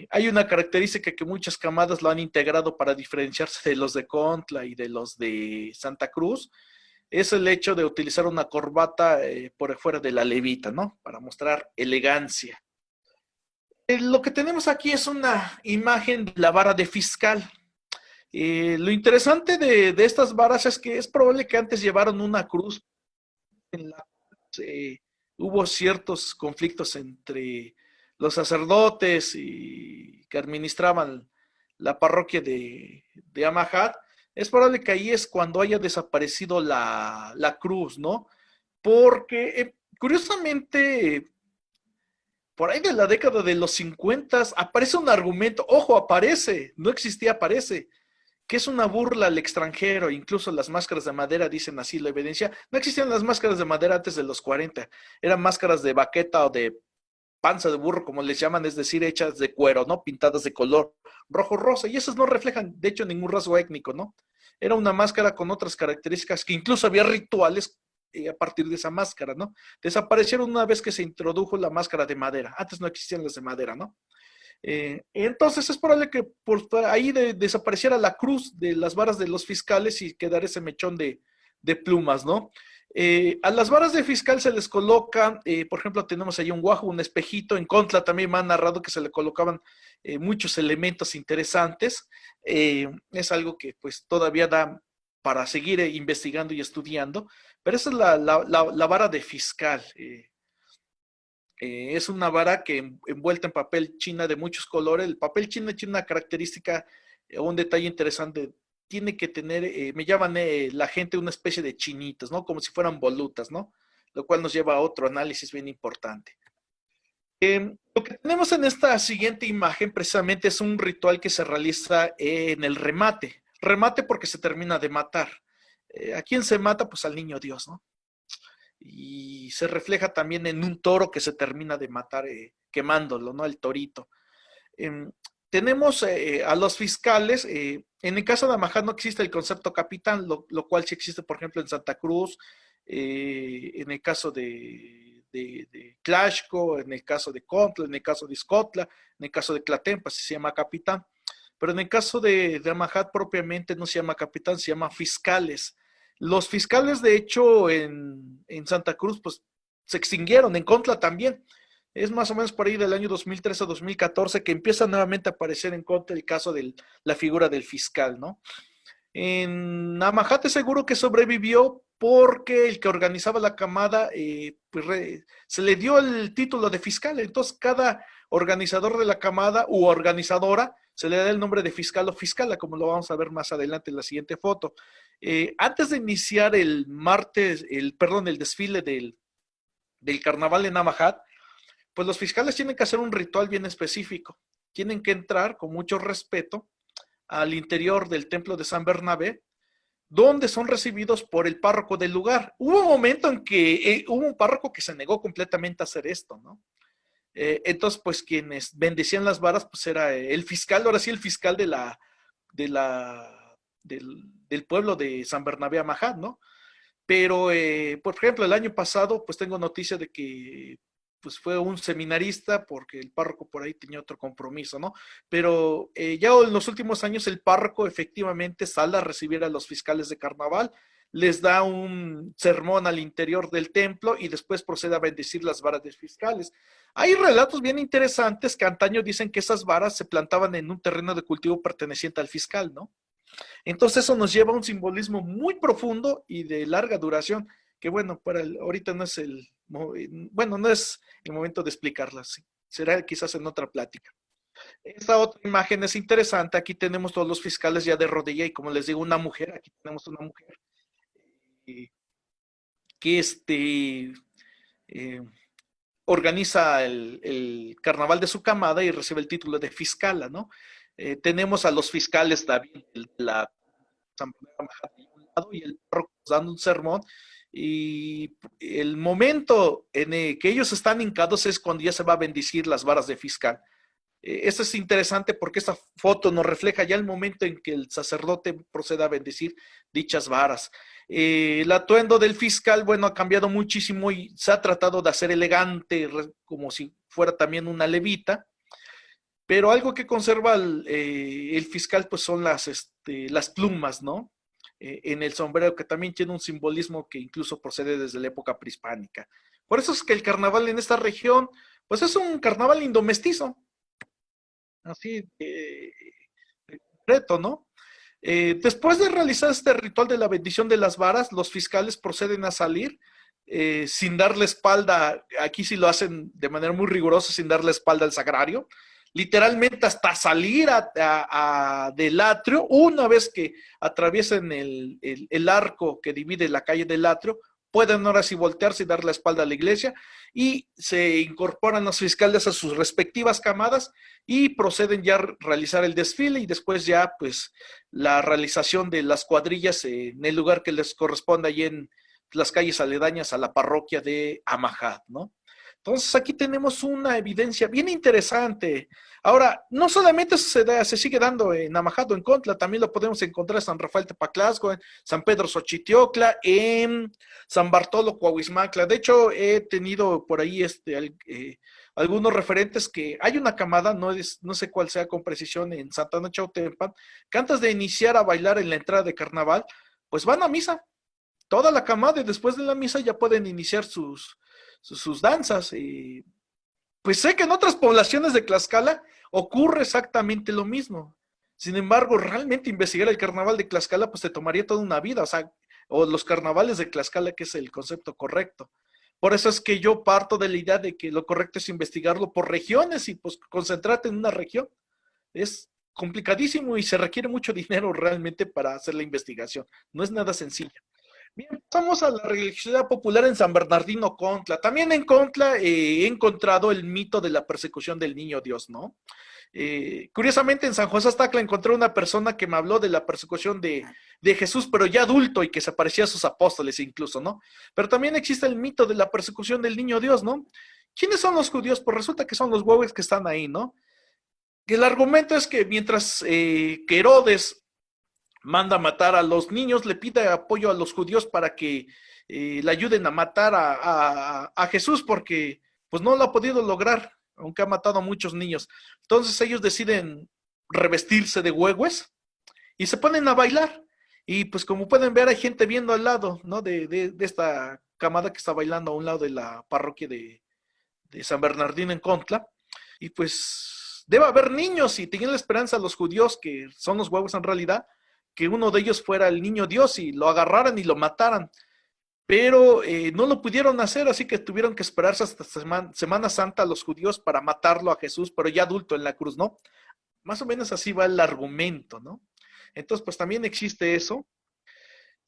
Hay una característica que muchas camadas lo han integrado para diferenciarse de los de Contla y de los de Santa Cruz. Es el hecho de utilizar una corbata por fuera de la levita, ¿no? Para mostrar elegancia. Lo que tenemos aquí es una imagen de la vara de fiscal. Lo interesante de estas varas es que es probable que antes llevaron una cruz en la hubo ciertos conflictos entre los sacerdotes y que administraban la parroquia de Amajad. Es probable que ahí es cuando haya desaparecido la cruz, ¿no? Porque curiosamente, por ahí de la década de los 50 aparece un argumento, ojo, aparece, no existía, aparece, que es una burla al extranjero, incluso las máscaras de madera dicen así la evidencia. No existían las máscaras de madera antes de los 40, eran máscaras de baqueta o de panza de burro, como les llaman, es decir, hechas de cuero, ¿no? Pintadas de color rojo, rosa, y esas no reflejan, de hecho, ningún rasgo étnico, ¿no? Era una máscara con otras características, que incluso había rituales a partir de esa máscara, ¿no? Desaparecieron una vez que se introdujo la máscara de madera, antes no existían las de madera, ¿no? Entonces es probable que por ahí desapareciera la cruz de las varas de los fiscales y quedara ese mechón de plumas, ¿no? A las varas de fiscal se les coloca, por ejemplo, tenemos ahí un guajo, un espejito. En Contla también me han narrado que se le colocaban muchos elementos interesantes. Es algo que pues todavía da para seguir investigando y estudiando, pero esa es la vara de fiscal. Es una vara que envuelta en papel china de muchos colores. El papel china tiene una característica o un detalle interesante. Tiene que tener, me llaman la gente una especie de chinitos, ¿no? Como si fueran volutas, ¿no? Lo cual nos lleva a otro análisis bien importante. Lo que tenemos en esta siguiente imagen precisamente es un ritual que se realiza en el remate. Remate porque se termina de matar. ¿A quién se mata? Pues al niño Dios, ¿no? Y se refleja también en un toro que se termina de matar quemándolo, ¿no? El torito. Eh, tenemos a los fiscales, en el caso de Amajad no existe el concepto capitán, lo cual sí existe, por ejemplo, en Santa Cruz, en el caso de Tlaxco, en el caso de Contla, en el caso de Izcotla, en el caso de Tlatempa, se llama capitán. Pero en el caso de Amajad propiamente no se llama capitán, se llama fiscales. Los fiscales, de hecho, en Santa Cruz, pues se extinguieron, en Contla también. Es más o menos por ahí del año 2013 a 2014 que empieza nuevamente a aparecer en Contla el caso de la figura del fiscal, ¿no? En Amajate seguro que sobrevivió porque el que organizaba la camada se le dio el título de fiscal. Entonces, cada organizador de la camada u organizadora se le da el nombre de fiscal o fiscala, como lo vamos a ver más adelante en la siguiente foto. Antes de iniciar el martes, el desfile del carnaval en Amajat, pues los fiscales tienen que hacer un ritual bien específico. Tienen que entrar con mucho respeto al interior del templo de San Bernabé, donde son recibidos por el párroco del lugar. Hubo un momento en que hubo un párroco que se negó completamente a hacer esto, ¿no? Entonces, pues quienes bendecían las varas, pues era el fiscal, ahora sí el fiscal del pueblo de San Bernabé Amajad, ¿no? Pero, por ejemplo, el año pasado, pues tengo noticia de que pues fue un seminarista porque el párroco por ahí tenía otro compromiso, ¿no? Pero ya en los últimos años el párroco efectivamente sale a recibir a los fiscales de carnaval, les da un sermón al interior del templo y después procede a bendecir las varas de fiscales. Hay relatos bien interesantes que antaño dicen que esas varas se plantaban en un terreno de cultivo perteneciente al fiscal, ¿no? Entonces eso nos lleva a un simbolismo muy profundo y de larga duración, que bueno, ahorita no es no es el momento de explicarlas, será quizás en otra plática. Esta otra imagen es interesante, aquí tenemos todos los fiscales ya de rodilla y como les digo, una mujer, aquí tenemos una mujer eh, que eh, organiza el carnaval de su camada y recibe el título de fiscala, ¿no? Tenemos a los fiscales también de la y el párroco dando un sermón y el momento en el que ellos están hincados es cuando ya se va a bendecir las varas de fiscal. Esto es interesante porque esta foto nos refleja ya el momento en que el sacerdote procede a bendecir dichas varas. El atuendo del fiscal, bueno, ha cambiado muchísimo y se ha tratado de hacer elegante, como si fuera también una levita, pero algo que conserva el fiscal, pues son las plumas, ¿no? En el sombrero, que también tiene un simbolismo que incluso procede desde la época prehispánica. Por eso es que el carnaval en esta región, pues es un carnaval indomestizo, así de concreto, ¿no? Después de realizar este ritual de la bendición de las varas, los fiscales proceden a salir sin darle espalda, aquí sí lo hacen de manera muy rigurosa, sin darle espalda al sagrario, literalmente hasta salir del atrio, una vez que atraviesen el arco que divide la calle del atrio, pueden ahora sí voltearse y dar la espalda a la iglesia, y se incorporan los fiscales a sus respectivas camadas y proceden ya a realizar el desfile, y después ya pues la realización de las cuadrillas en el lugar que les corresponda allí en las calles aledañas a la parroquia de Amajad, ¿no? Entonces aquí tenemos una evidencia bien interesante. Ahora, no solamente se sigue dando en Amajad o en Contla, también lo podemos encontrar en San Rafael Tepaclasco, en San Pedro Xochitiocla, en San Bartolo Coahuismacla. De hecho, he tenido por ahí algunos referentes que hay una camada, no sé cuál sea con precisión, en Santana Chautempan, que antes de iniciar a bailar en la entrada de carnaval, pues van a misa toda la camada, y después de la misa ya pueden iniciar sus danzas. Y pues sé que en otras poblaciones de Tlaxcala ocurre exactamente lo mismo. Sin embargo, realmente investigar el carnaval de Tlaxcala pues te tomaría toda una vida, o los carnavales de Tlaxcala, que es el concepto correcto. Por eso es que yo parto de la idea de que lo correcto es investigarlo por regiones y pues concentrarte en una región. Es complicadísimo y se requiere mucho dinero realmente para hacer la investigación. No es nada sencillo. Bien, pasamos a la religiosidad popular en San Bernardino Contla. También en Contla he encontrado el mito de la persecución del niño Dios, ¿no? Curiosamente, en San José Aztacla encontré una persona que me habló de la persecución de Jesús, pero ya adulto, y que se parecía a sus apóstoles incluso, ¿no? Pero también existe el mito de la persecución del niño Dios, ¿no? ¿Quiénes son los judíos? Pues resulta que son los huevones que están ahí, ¿no? El argumento es que mientras que Herodes manda matar a los niños, le pide apoyo a los judíos para que le ayuden a matar a Jesús, porque pues no lo ha podido lograr, aunque ha matado a muchos niños. Entonces ellos deciden revestirse de huehues y se ponen a bailar. Y pues como pueden ver, hay gente viendo al lado, ¿no? De esta camada que está bailando a un lado de la parroquia de San Bernardino en Contla. Y pues debe haber niños, y tenían la esperanza los judíos, que son los huevos en realidad, que uno de ellos fuera el niño Dios y lo agarraran y lo mataran. Pero no lo pudieron hacer, así que tuvieron que esperarse hasta Semana Santa los judíos para matarlo a Jesús, pero ya adulto en la cruz, ¿no? Más o menos así va el argumento, ¿no? Entonces, pues también existe eso.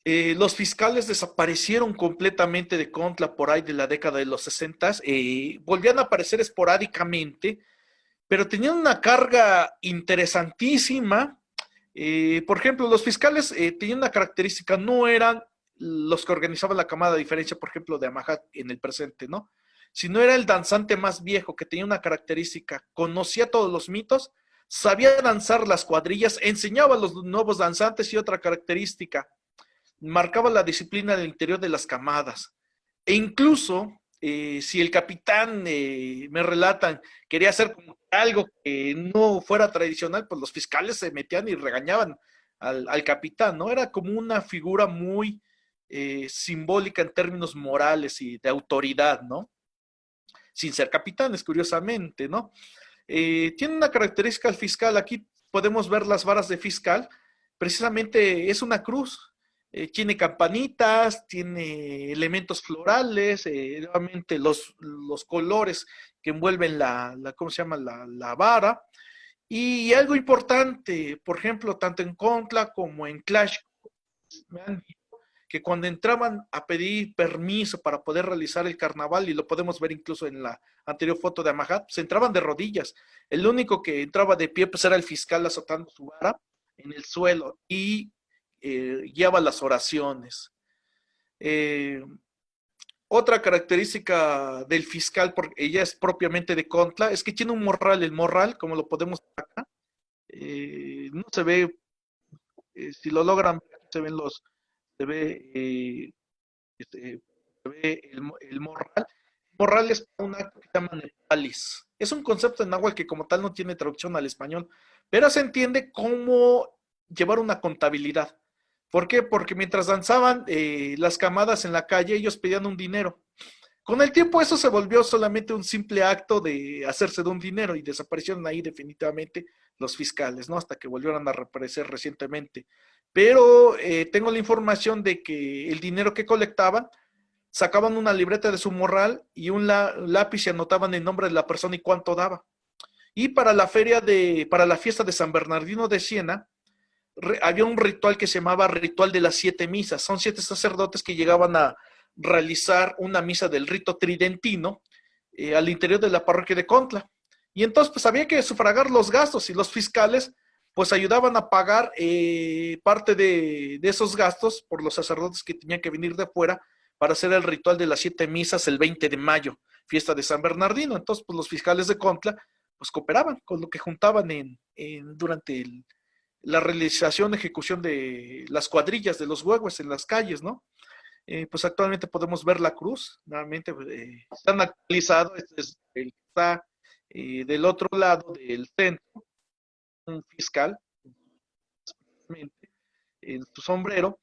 Los fiscales desaparecieron completamente de Contla por ahí de la década de los 60, volvían a aparecer esporádicamente, pero tenían una carga interesantísima. Por ejemplo, los fiscales tenían una característica, no eran los que organizaban la camada, a diferencia, por ejemplo, de Amajad en el presente, ¿no? Sino era el danzante más viejo, que tenía una característica, conocía todos los mitos, sabía danzar las cuadrillas, enseñaba a los nuevos danzantes, y otra característica, marcaba la disciplina del interior de las camadas. E incluso, si el capitán, me relatan, quería hacer como algo que no fuera tradicional, pues los fiscales se metían y regañaban al capitán, ¿no? Era como una figura muy simbólica en términos morales y de autoridad, ¿no? Sin ser capitanes, curiosamente, ¿no? Tiene una característica el fiscal, aquí podemos ver las varas de fiscal, precisamente es una cruz. Tiene campanitas, tiene elementos florales, nuevamente los colores que envuelven ¿cómo se llama? La vara. Y algo importante, por ejemplo, tanto en Contla como en Clash, me han dicho que cuando entraban a pedir permiso para poder realizar el carnaval, y lo podemos ver incluso en la anterior foto de Amajad, se entraban de rodillas. El único que entraba de pie pues era el fiscal azotando su vara en el suelo, y guiaba las oraciones. Otra característica del fiscal, porque ella es propiamente de Contla, es que tiene un morral. El morral, como lo podemos ver acá, no se ve, si lo logran, se ve, se ve el morral. El morral es un acto que se llama nepalis. Es un concepto en náhuatl que como tal no tiene traducción al español, pero se entiende como llevar una contabilidad. ¿Por qué? Porque mientras danzaban las camadas en la calle, ellos pedían un dinero. Con el tiempo eso se volvió solamente un simple acto de hacerse de un dinero, y desaparecieron ahí definitivamente los fiscales, ¿no? Hasta que volvieron a reaparecer recientemente. Pero tengo la información de que el dinero que colectaban sacaban una libreta de su morral y un lápiz y anotaban el nombre de la persona y cuánto daba. Y para la fiesta de San Bernardino de Siena, había un ritual que se llamaba ritual de las 7 misas. Son 7 sacerdotes que llegaban a realizar una misa del rito tridentino al interior de la parroquia de Contla. Y entonces pues había que sufragar los gastos y los fiscales pues ayudaban a pagar parte de esos gastos por los sacerdotes que tenían que venir de fuera para hacer el ritual de las 7 misas el 20 de mayo, fiesta de San Bernardino. Entonces pues los fiscales de Contla pues cooperaban con lo que juntaban durante la realización, ejecución de las cuadrillas de los huehues en las calles, ¿no? Pues actualmente podemos ver la cruz, nuevamente están actualizados, este es el que está del otro lado del centro, un fiscal, en su sombrero,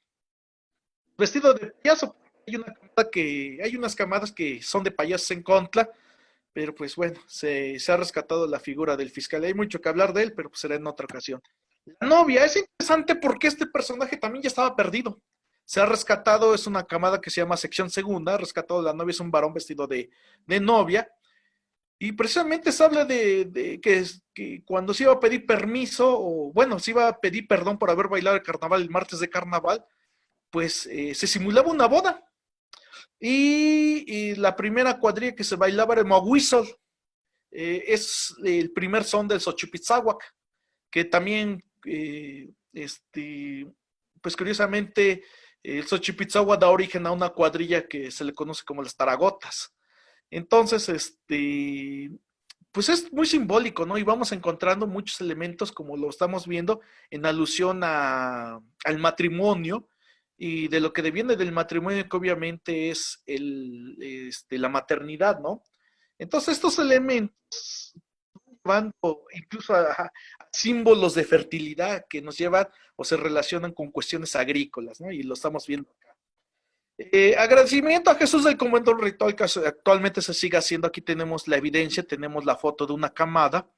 vestido de payaso. Hay unas camadas que son de payasos en Contla, pero pues bueno, se ha rescatado la figura del fiscal. Hay mucho que hablar de él, pero pues será en otra ocasión. La novia es interesante porque este personaje también ya estaba perdido. Se ha rescatado, es una camada que se llama sección segunda, rescatado la novia, es un varón vestido de novia. Y precisamente se habla de que cuando se iba a pedir permiso, o bueno, se iba a pedir perdón por haber bailado el carnaval el martes de carnaval, pues se simulaba una boda. Y la primera cuadrilla que se bailaba era el Mahuizol. Es el primer son del Xochipitzáhuac, que también, pues curiosamente, el Xochipitzáhuac da origen a una cuadrilla que se le conoce como las Taragotas. Entonces, pues es muy simbólico, ¿no? Y vamos encontrando muchos elementos, como lo estamos viendo, en alusión al matrimonio y de lo que deviene del matrimonio, que obviamente es la maternidad, ¿no? Entonces, estos elementos van incluso a símbolos de fertilidad que nos llevan o se relacionan con cuestiones agrícolas, ¿no? Y lo estamos viendo acá. Agradecimiento a Jesús del convento ritual que actualmente se sigue haciendo. Aquí tenemos la evidencia, tenemos la foto de una camada.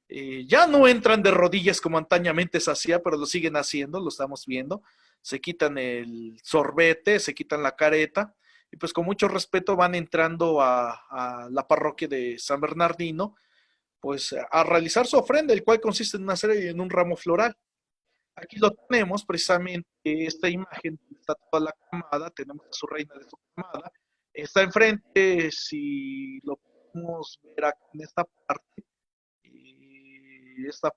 Ya no entran de rodillas como antañamente se hacía, pero lo siguen haciendo, lo estamos viendo. Se quitan el sorbete, se quitan la careta y pues con mucho respeto van entrando a la parroquia de San Bernardino, pues a realizar su ofrenda, el cual consiste en una serie y en un ramo floral. Aquí lo tenemos, precisamente, esta imagen, está toda la camada, tenemos a su reina de su camada, está enfrente, si lo podemos ver acá en esta parte, está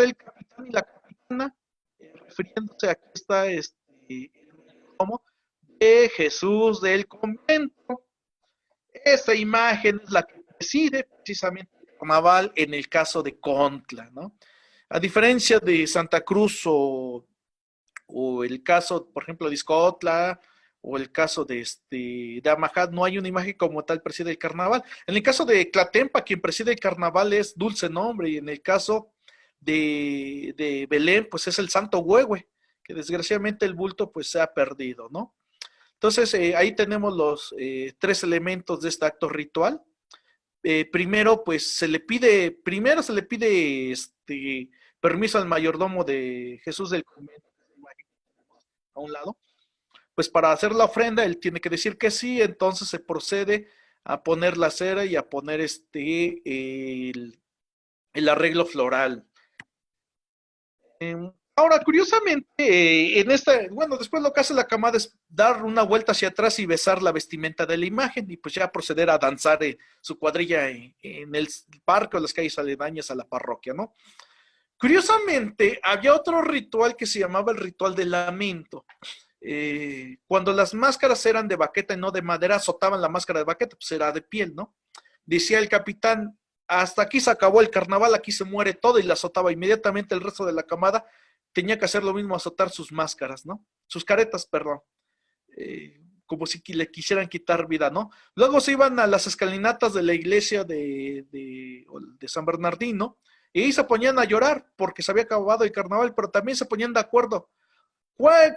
el capitán y la capitana, refiriéndose, aquí está el mayordomo de Jesús del convento. Esta imagen es la que preside precisamente el carnaval en el caso de Contla, ¿no? A diferencia de Santa Cruz o el caso, por ejemplo, de Izcotla o el caso de Amajad, no hay una imagen como tal preside el carnaval. En el caso de Tlatempa, quien preside el carnaval es Dulce Nombre, y en el caso de Belén, pues es el Santo Huehue, que desgraciadamente el bulto pues se ha perdido, ¿no? Entonces, ahí tenemos los 3 elementos de este acto ritual. Primero se le pide permiso al mayordomo de Jesús del convento, a un lado, pues para hacer la ofrenda él tiene que decir que sí. Entonces se procede a poner la cera y a poner el arreglo floral. Ahora, curiosamente, después lo que hace la camada es dar una vuelta hacia atrás y besar la vestimenta de la imagen y pues ya proceder a danzar su cuadrilla en el parque o las calles aledañas a la parroquia, ¿no? Curiosamente, había otro ritual que se llamaba el ritual del lamento. Cuando las máscaras eran de baqueta y no de madera, azotaban la máscara de baqueta, pues era de piel, ¿no? Decía el capitán, hasta aquí se acabó el carnaval, aquí se muere todo, y la azotaba. Inmediatamente el resto de la camada tenía que hacer lo mismo, azotar sus máscaras, ¿no? Sus caretas, perdón. Como si le quisieran quitar vida, ¿no? Luego se iban a las escalinatas de la iglesia de San Bernardino y ahí se ponían a llorar porque se había acabado el carnaval, pero también se ponían de acuerdo.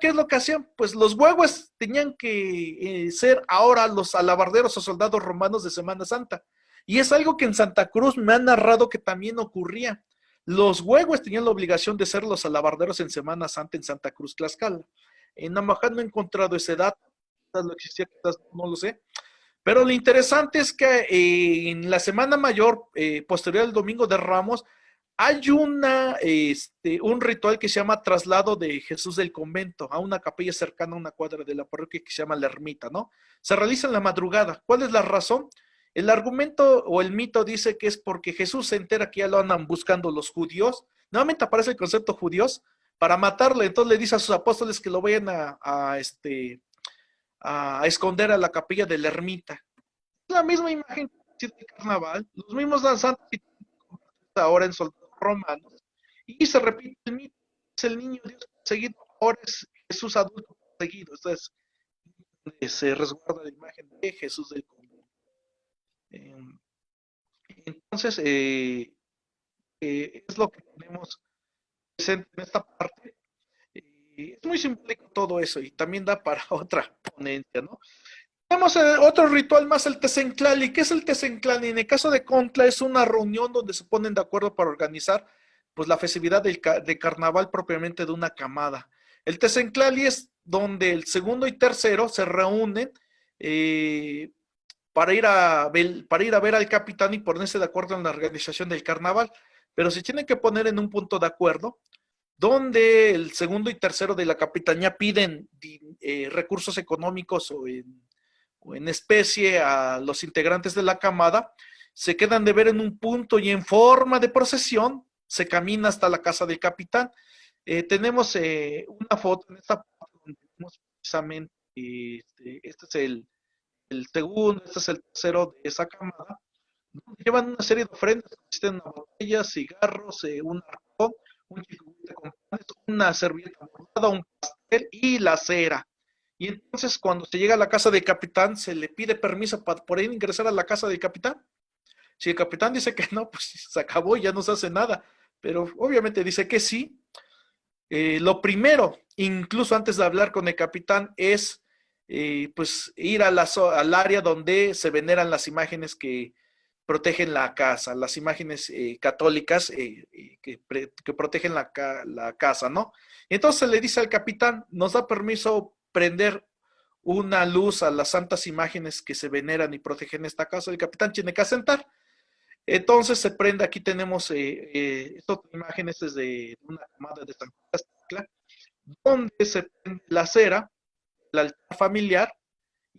¿Qué es lo que hacían? Pues los huehues tenían que ser ahora los alabarderos o soldados romanos de Semana Santa. Y es algo que en Santa Cruz me han narrado que también ocurría. Los huehues tenían la obligación de ser los alabarderos en Semana Santa en Santa Cruz, Tlaxcala. En Amajad no he encontrado ese dato. quizás lo existía, quizás no lo sé. Pero lo interesante es que en la Semana Mayor, posterior al Domingo de Ramos, hay un ritual que se llama traslado de Jesús del convento a una capilla cercana a una cuadra de la parroquia que se llama la Ermita, ¿no? Se realiza en la madrugada. ¿Cuál es la razón? El argumento o el mito dice que es porque Jesús se entera que ya lo andan buscando los judíos. Nuevamente aparece el concepto judíos para matarle. Entonces le dice a sus apóstoles que lo vayan a esconder a la capilla de la Ermita. La misma imagen del carnaval, los mismos danzantes ahora en soldados romanos, y se repite el mito, es el niño Dios perseguido, ahora es Jesús adulto perseguido, entonces se resguarda la imagen de Jesús del convento. Entonces, es lo que tenemos presente en esta parte. Es muy simbólico todo eso y también da para otra ponencia, ¿no? Tenemos otro ritual más, el Tezenclali. ¿Qué es el Tezenclali? En el caso de Contla es una reunión donde se ponen de acuerdo para organizar pues, la festividad de carnaval propiamente de una camada. El Tezenclali es donde el segundo y tercero se reúnen para ir a ver al capitán y ponerse de acuerdo en la organización del carnaval. Pero se tienen que poner en un punto de acuerdo donde el segundo y tercero de la capitanía piden recursos económicos o en especie a los integrantes de la camada, se quedan de ver en un punto y en forma de procesión se camina hasta la casa del capitán. Tenemos una foto en esta parte donde vemos precisamente, este es el segundo, este es el tercero de esa camada, donde llevan una serie de ofrendas, existen una botella, cigarros, un arcón, un chicote con panes, una servilleta bordada, un pastel y la cera. Y entonces cuando se llega a la casa del capitán, se le pide permiso para poder ingresar a la casa del capitán. Si el capitán dice que no, pues se acabó y ya no se hace nada. Pero obviamente dice que sí. Lo primero, incluso antes de hablar con el capitán, es pues ir al área donde se veneran las imágenes que protegen la casa, las imágenes católicas que protegen la casa, ¿no? Entonces le dice al capitán, nos da permiso prender una luz a las santas imágenes que se veneran y protegen esta casa. El capitán tiene que asentar. Entonces se prende, aquí tenemos estas imágenes desde una camada de San Juan, donde se prende la cera, el altar familiar.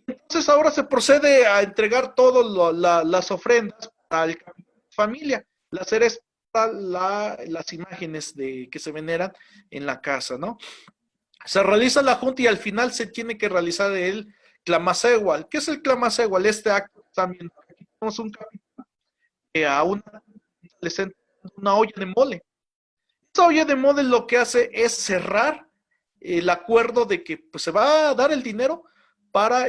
Entonces ahora se procede a entregar todas las ofrendas al familia. La cera es para las imágenes que se veneran en la casa, ¿no? Se realiza la junta y al final se tiene que realizar el clamacegual. ¿Qué es el clamacegual? Este acto también. Aquí tenemos un capitán que a una olla de mole. Esa olla de mole lo que hace es cerrar el acuerdo de que pues, se va a dar el dinero para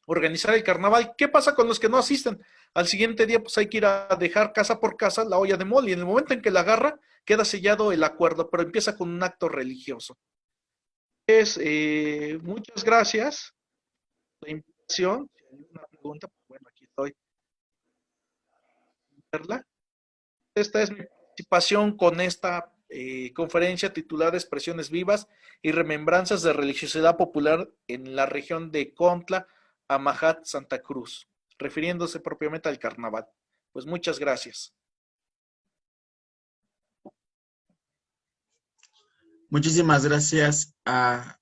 organizar el carnaval. ¿Qué pasa con los que no asisten? Al siguiente día, pues hay que ir a dejar casa por casa la olla de mole. Y en el momento en que la agarra, queda sellado el acuerdo, pero empieza con un acto religioso. Muchas gracias por la invitación. Si hay una pregunta, pues bueno, aquí estoy. Esta es mi participación con esta conferencia titulada Expresiones vivas y remembranzas de religiosidad popular en la región de Contla, Amajat, Santa Cruz, refiriéndose propiamente al carnaval. Pues muchas gracias. Muchísimas gracias al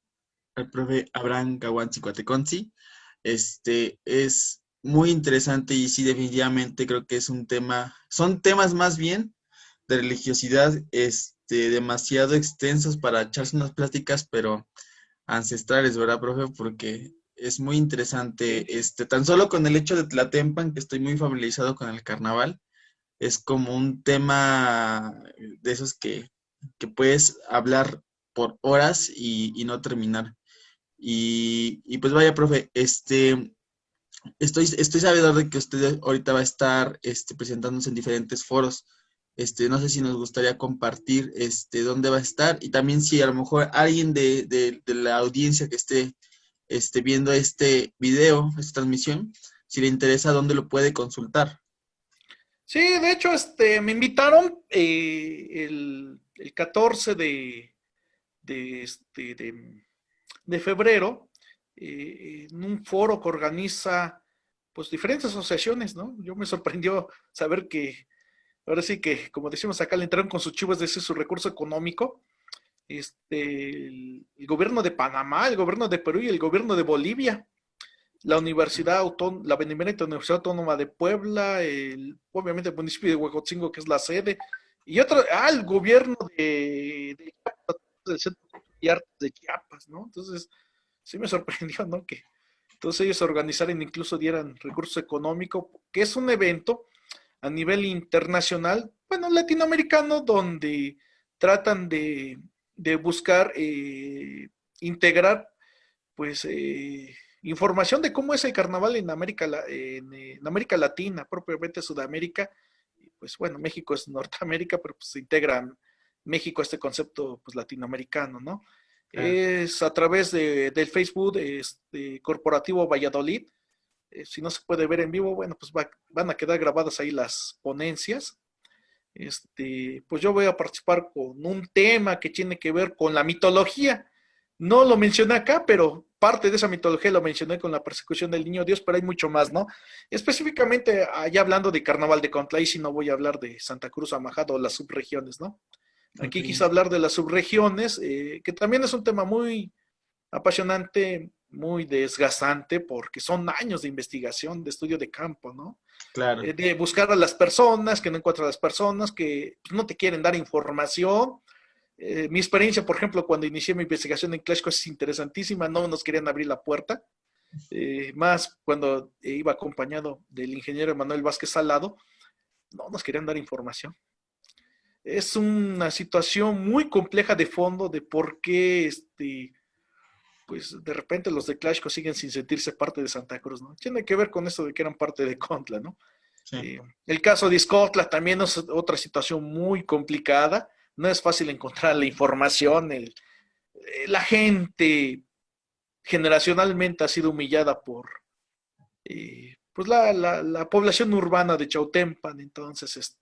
profe Abraham Caguanzi. Es muy interesante y sí, definitivamente creo que es un tema, son temas más bien de religiosidad, demasiado extensos para echarse unas pláticas, pero ancestrales, ¿verdad, profe? Porque es muy interesante, tan solo con el hecho de Tlatempan, que estoy muy familiarizado con el carnaval, es como un tema de esos que puedes hablar por horas y no terminar. Y pues vaya, profe, estoy sabedor de que usted ahorita va a estar presentándose en diferentes foros. No sé si nos gustaría compartir dónde va a estar y también si a lo mejor alguien de la audiencia que esté viendo este video, esta transmisión, si le interesa, dónde lo puede consultar. Sí, de hecho, me invitaron el 14 de de febrero, en un foro que organiza pues diferentes asociaciones, ¿no? Yo me sorprendió saber que ahora sí que, como decimos acá, le entraron con sus chivos de ese su recurso económico, el gobierno de Panamá, el gobierno de Perú y el gobierno de Bolivia, la Benemérita Universidad Autónoma de Puebla, obviamente el municipio de Huejotzingo, que es la sede, y otro, el gobierno de Chiapas, del Centro de Artes de Chiapas, ¿no? Entonces, sí me sorprendió, ¿no? Que entonces ellos organizaran, incluso dieran recurso económico, que es un evento a nivel internacional, bueno, latinoamericano, donde tratan de buscar integrar, pues, información de cómo es el carnaval en en América Latina, propiamente Sudamérica. Y pues bueno, México es Norteamérica, pero pues se integra México a este concepto pues latinoamericano, ¿no? Claro. Es a través del Facebook Corporativo Valladolid. Si no se puede ver en vivo, bueno, pues van a quedar grabadas ahí las ponencias. Pues yo voy a participar con un tema que tiene que ver con la mitología. No lo mencioné acá, pero parte de esa mitología lo mencioné con la persecución del niño Dios, pero hay mucho más, ¿no? Específicamente, allá hablando de Carnaval de Contla, y si no voy a hablar de Santa Cruz, Amajado o las subregiones, ¿no? Aquí Ok. quise hablar de las subregiones, que también es un tema muy apasionante, muy desgastante, porque son años de investigación, de estudio de campo, ¿no? Claro. De buscar a las personas, que no encuentran a las personas, que pues, no te quieren dar información. Mi experiencia, por ejemplo, cuando inicié mi investigación en Clásico es interesantísima, no nos querían abrir la puerta, más cuando iba acompañado del ingeniero Emanuel Vázquez Salado, no nos querían dar información. Es una situación muy compleja de fondo de por qué pues de repente los de Clásico siguen sin sentirse parte de Santa Cruz, ¿no? Tiene que ver con eso de que eran parte de Contla, ¿no? Sí. El caso de Scotland también es otra situación muy complicada. No es fácil encontrar la información. La gente generacionalmente ha sido humillada por pues la población urbana de Chautempan. Entonces,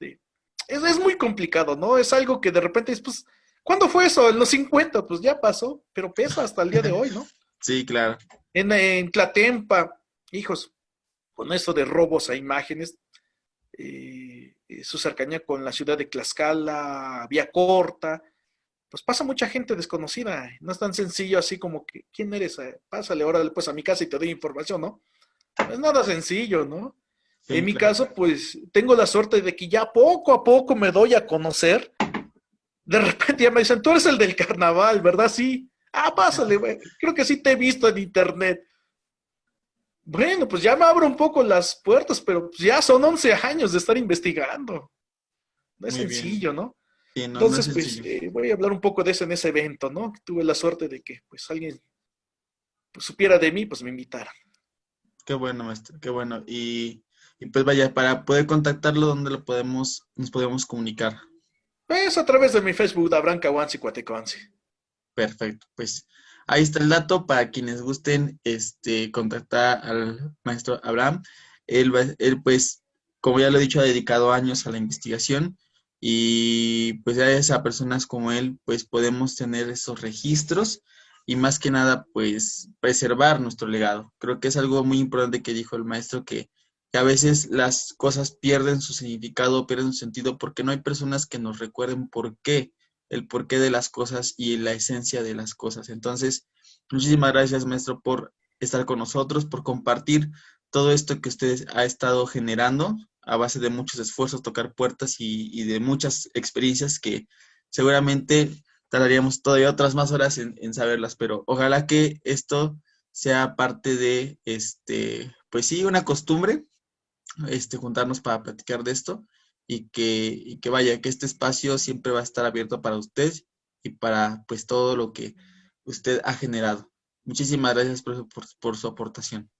es muy complicado, ¿no? Es algo que de repente es, pues, ¿cuándo fue eso? En los 50, pues ya pasó, pero pesa hasta el día de hoy, ¿no? Sí, claro. En Tlatempa, hijos, con esto de robos a imágenes, su cercanía con la ciudad de Tlaxcala, Vía Corta, pues pasa mucha gente desconocida. No es tan sencillo así como que, ¿quién eres? Pásale, órale pues a mi casa y te doy información, ¿no? No es nada sencillo, ¿no? En Sí, mi claro. caso, pues tengo la suerte de que ya poco a poco me doy a conocer. De repente ya me dicen, tú eres el del carnaval, ¿verdad? Sí. Ah, pásale, güey. Creo que sí te he visto en internet. Bueno, pues ya me abro un poco las puertas, pero pues ya son 11 años de estar investigando. No es Muy bien. sencillo, ¿no? Sí, no, no es Entonces, pues sencillo. voy a hablar un poco de eso en ese evento, ¿no? Tuve la suerte de que pues alguien pues, supiera de mí, pues me invitara. Qué bueno, maestro, qué bueno. Y pues vaya, para poder contactarlo, ¿dónde nos podemos comunicar? Pues a través de mi Facebook, Abraham Caguanzi Cuatecuanzi. Perfecto. Pues ahí está el dato para quienes gusten contactar al maestro Abraham. Él, pues, como ya lo he dicho, ha dedicado años a la investigación y pues gracias a personas como él, pues podemos tener esos registros y más que nada, pues, preservar nuestro legado. Creo que es algo muy importante que dijo el maestro que a veces las cosas pierden su significado, pierden su sentido porque no hay personas que nos recuerden por qué el porqué de las cosas y la esencia de las cosas. Entonces, muchísimas gracias, maestro, por estar con nosotros, por compartir todo esto que usted ha estado generando a base de muchos esfuerzos, tocar puertas y de muchas experiencias que seguramente tardaríamos todavía otras más horas en saberlas, pero ojalá que esto sea parte de, pues sí, una costumbre, juntarnos para platicar de esto y que vaya, que este espacio siempre va a estar abierto para usted y para pues todo lo que usted ha generado. Muchísimas gracias por su aportación.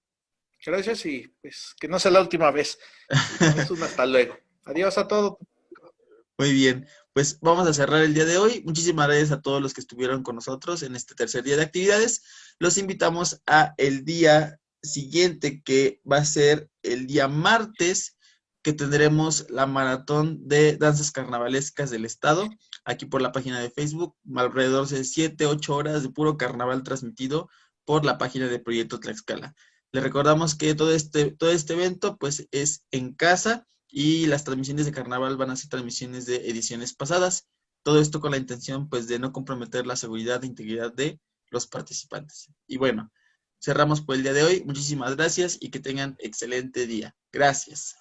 Gracias y pues que no sea la última vez. Si no, es un hasta luego. Adiós a todos. Muy bien, pues vamos a cerrar el día de hoy. Muchísimas gracias a todos los que estuvieron con nosotros en este tercer día de actividades. Los invitamos a el día siguiente, que va a ser el día martes, que tendremos la maratón de danzas carnavalescas del estado. aquí por la página de Facebook, alrededor de 7, 8 horas de puro carnaval transmitido por la página de Proyecto Tlaxcala. Les recordamos que todo este evento pues es en casa y las transmisiones de carnaval van a ser transmisiones de ediciones pasadas. Todo esto con la intención pues de no comprometer la seguridad e integridad de los participantes. Y bueno, cerramos por el día de hoy. Muchísimas gracias y que tengan excelente día. Gracias.